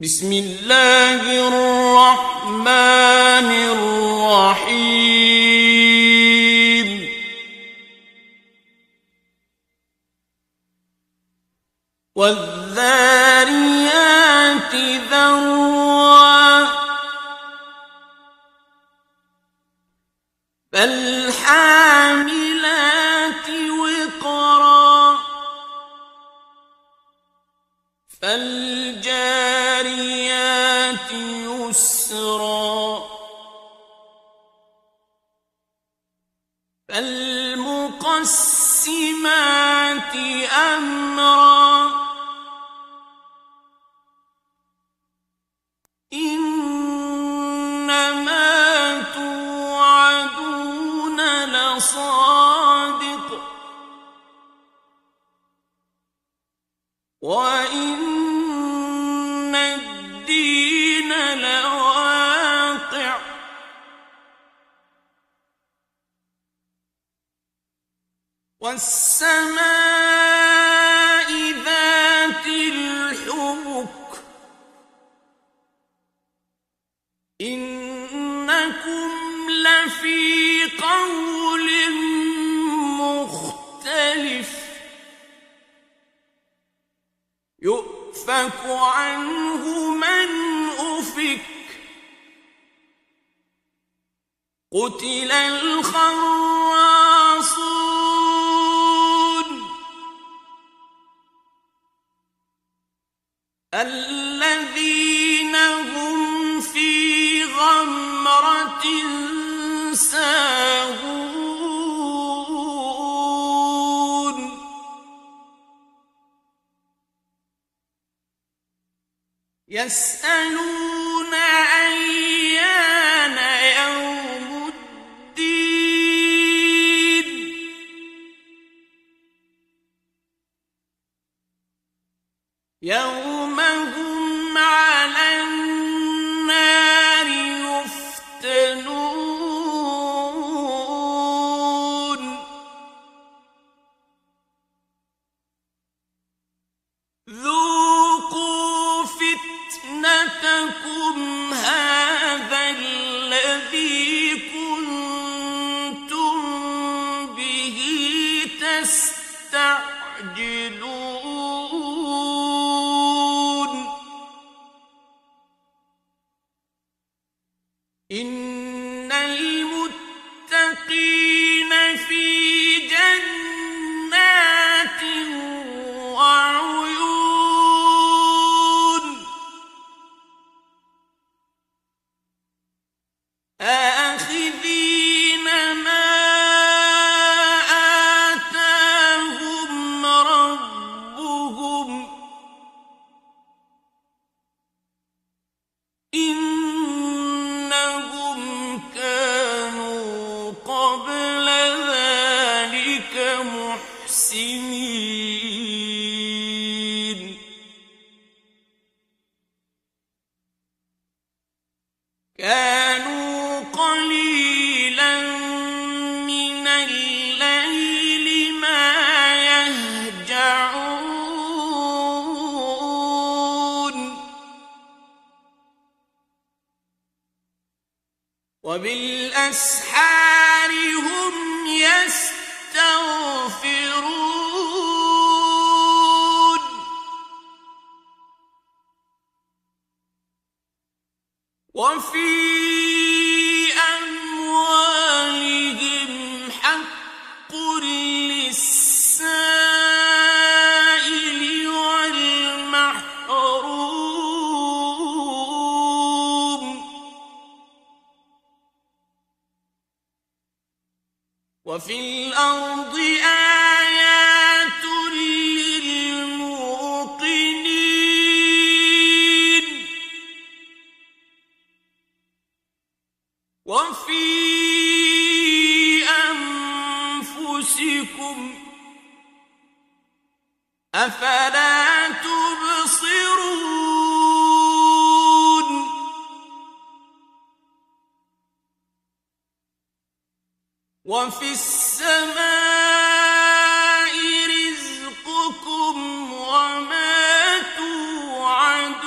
بسم الله الرحمن الرحيم والذاريات ذروا فالحاملات وقرا فالجاريات يسرا فالمقسمات أمرا إنما توعدون لصادق وإن الدين لواقع والسماء ذات الحبك إنكم لفي قول مختلف يؤفك عنه من أفك قتل الخراصون الذين هم في غمرة ساهون يسألون أيان يوم الدين يوم هم على النار يفتنون ذوقوا فتنتكم هذا الذي كنتم به تستعجلون إن المتقين في جنات وعيون آخذين ما آتاهم ربهم إنهم كانوا قبل ذلك محسنين كانوا قليلا من الليل ما يهجعون وبالأسحار هم يستغفرون وفي أموالهم حق للسائل والمحروم وفي الأرض آيات للموقنين وفي أنفسكم أفلا تبصرون وفي السماء رزقكم وما توعدون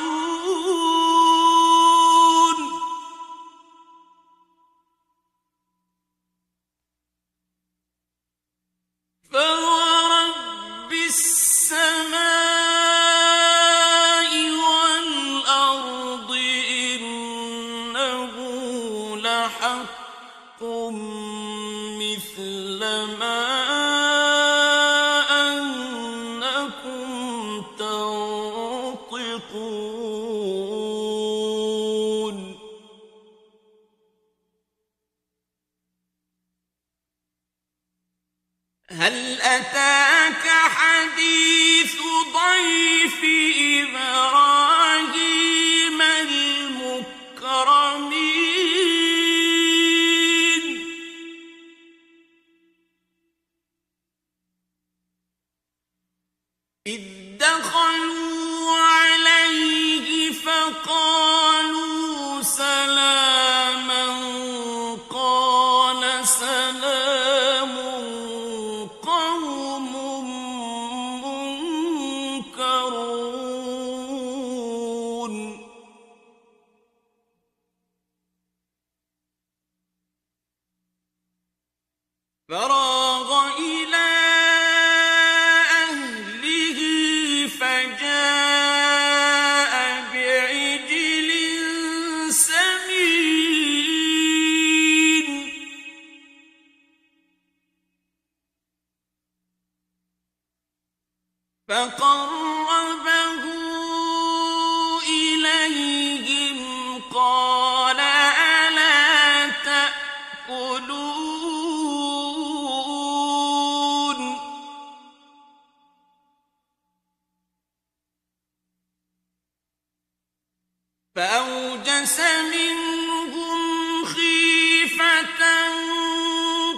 فأوجس منهم خيفة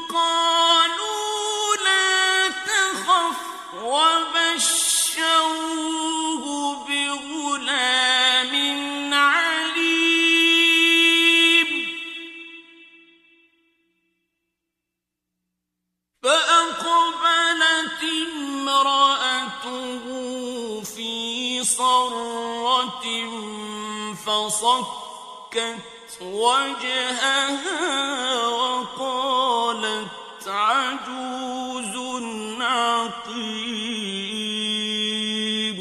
قالوا لا تخف وبشروه بغلام عليم فأقبلت امرأته في صرة فصكت وجهها وقالت عجوز عقيم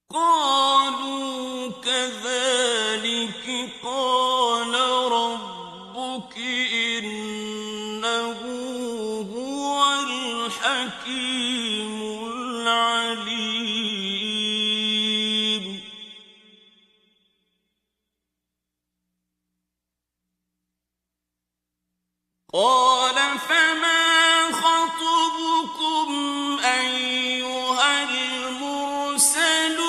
قالوا كذلك قال ربك إنه هو الحكيم العليم قال فما خطبكم أيها المرسلون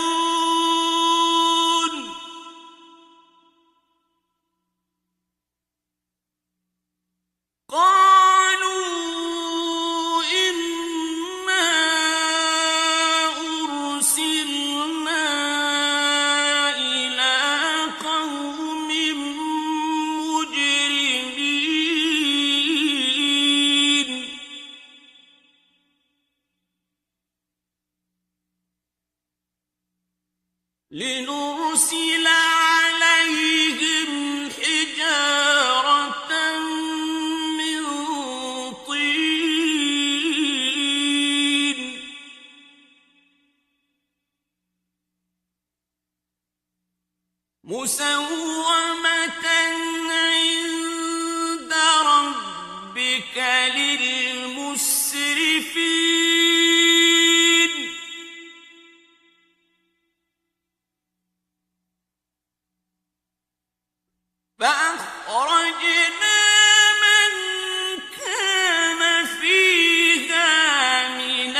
قالوا إنا أرسلنا إلى قوم مجرمين لنرسل عليهم حجارة من طين مسومة عند ربك للمسرفين فأخرجنا من كان فيها من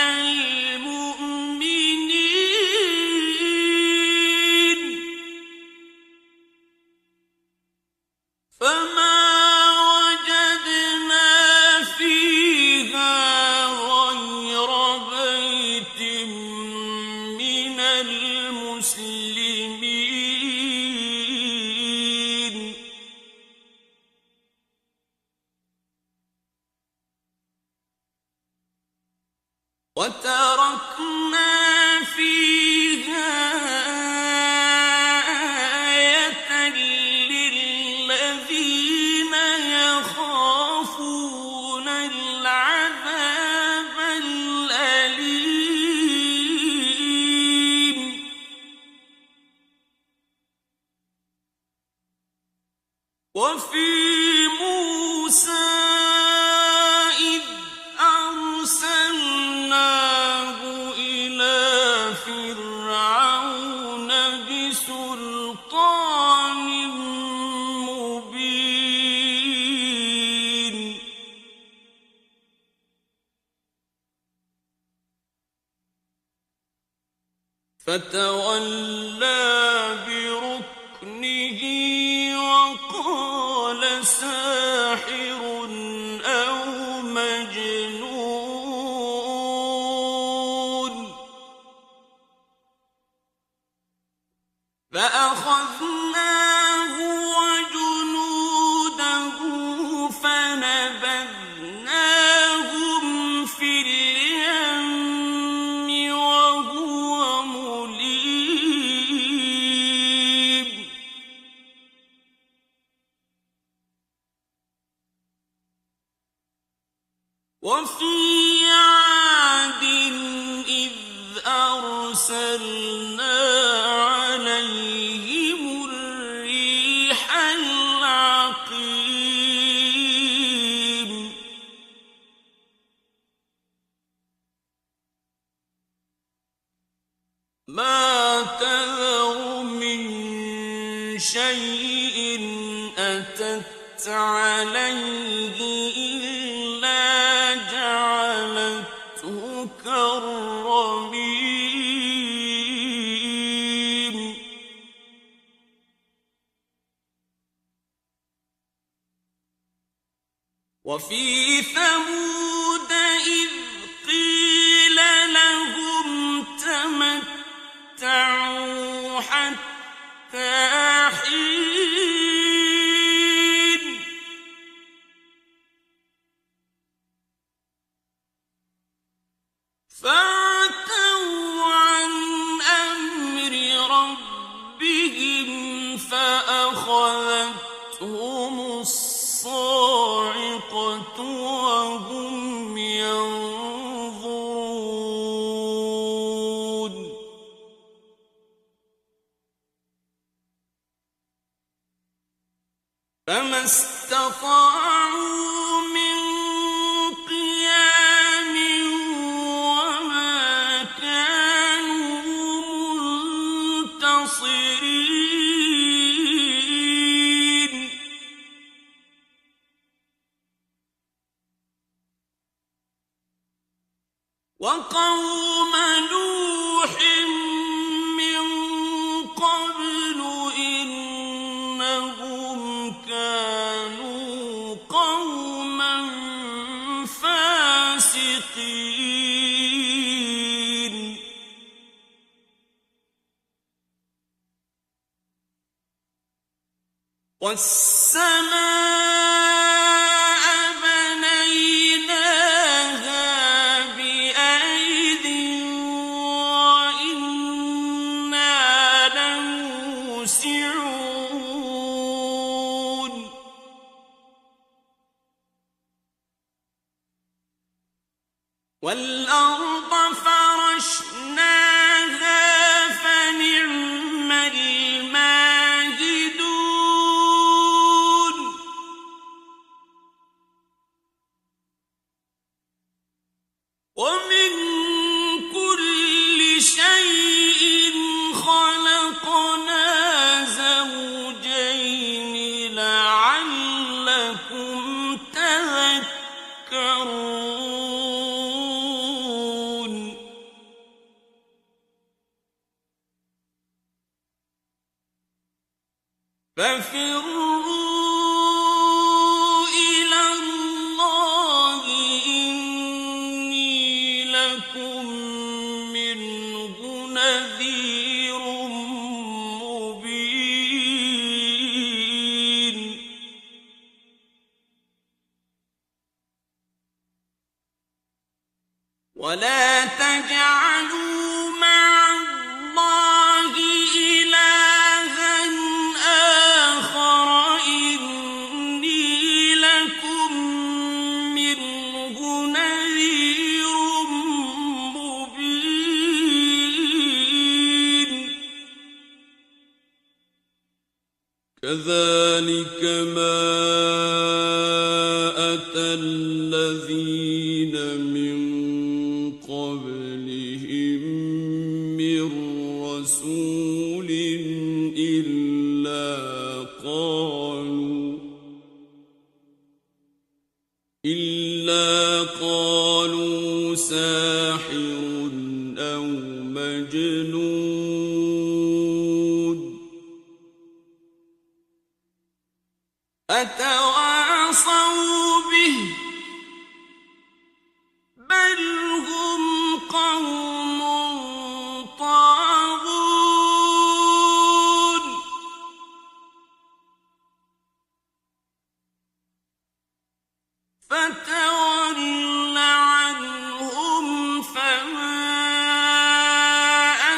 المؤمنين فما وجدنا فيها غير بيت من المسلمين وتركنا فيها آية للذين يخافون العذاب الأليم وفي موسى إذ أرسلناه إلى فرعون بسلطان مبين فتولى بركنه وقال ساحر أو مجنون فأخذناه وجنوده فنبذناهم في اليم وهو مليم وفي عاد إذ أرسلنا عليهم الريح العقيم ما تذر من شيء أتت عليه إلا جعلته كرما الرميم وفي ثمود إذ قيل لهم تمتعوا حتى حين فعتوا عن أمر ربهم فأخذتهم الصاعقة وهم ينظرون فما استطاعوا من قيام وما كانوا منتصرين وقوم نوح من قبل إنهم كانوا قوما فاسقين والسماء بنيناها بأيد وإنا لموسعون والأرض فرشناها فنعم الماهدون ومن كل شيء خلقنا زوجين لعلكم تذكرون ففروا إلى الله إني لكم منه نذير مبين ولا تجعلوا مع الله إلها آخر إني لكم منه نذير مبين كذلك ما أتى الذين من قبلهم من رسول إلا قالوا ساحر أو مجنون أتواصوا به بل هم قوم طاغون فتول عنهم فما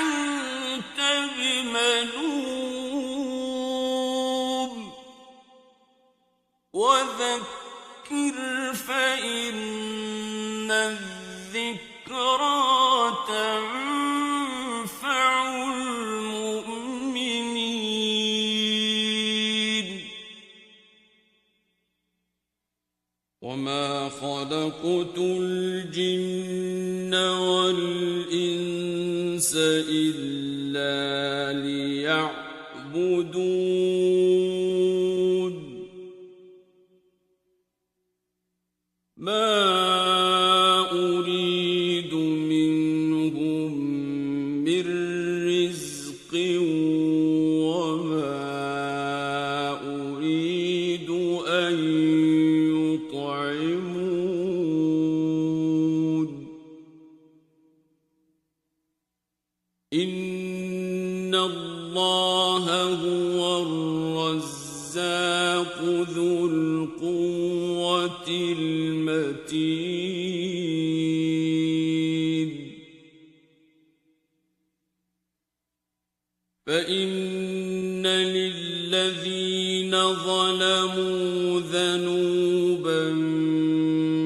أنت بملوم وذكر فإن الذكرى تنفع المؤمنين وما خلقت الجن والإنس إلا ليعبدون ما أريد من من رزق وما أريد أن يطعمون إن الله هو الرزاق ذو القوة المتين فإن للذين ظلموا ذنوبا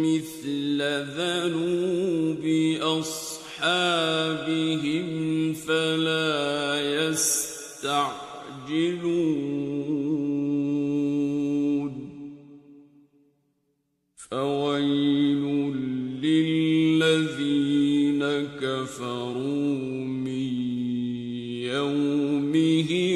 مثل ذنوب أصحابهم فلا يستعجلون فويل للذين كفروا من يومهم